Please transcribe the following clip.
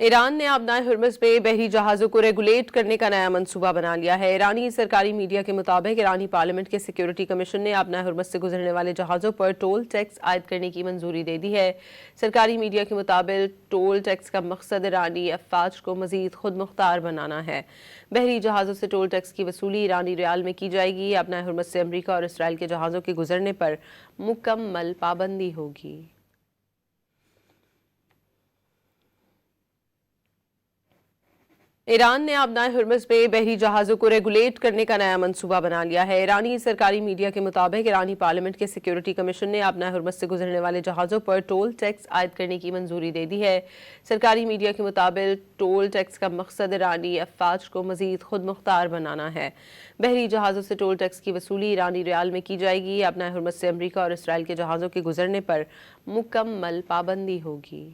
Iran ने आबनाए Hormuz में बहरी जहाज़ों को रेगुलेट करने का नया मंसूबा बना लिया है। ईरानी सरकारी मीडिया के मुताबिक ईरानी पार्लियामेंट के सिक्योरिटी कमीशन ने आबनाए हुर्मुज़ से गुजरने वाले जहाज़ों पर टोल टैक्स आयद करने की मंजूरी दे दी है। सरकारी मीडिया के मुताबिक टोल टैक्स का मकसद ईरानी अफवाज को मजीद खुद मुख्तार बनाना है। बहरी जहाज़ों से टोल टैक्स की वसूली ईरानी रियाल में की जाएगी। आबनाए हुर्मुज़ से अमरीका और इसराइल के जहाज़ों के गुजरने पर मुकम्मल पाबंदी होगी। ईरान ने आबनाए हुर्मुज़ में बहरी जहाज़ों को रेगुलेट करने का नया मंसूबा बना लिया है। ईरानी सरकारी मीडिया के मुताबिक ईरानी पार्लियामेंट के सिक्योरिटी कमीशन ने आबनाए हुर्मुज़ से गुजरने वाले जहाज़ों पर टोल टैक्स आयद करने की मंजूरी दे दी है। सरकारी मीडिया के मुताबिक टोल टैक्स का मकसद ईरानी अफवाज को मजीद खुद मुख्तार बनाना है। बहरी जहाज़ों से टोल टैक्स की वसूली ईरानी रियाल में की जाएगी। आबनाए हुर्मुज़ से अमरीका और इसराइल के जहाज़ों के गुजरने पर मुकम्मल पाबंदी होगी।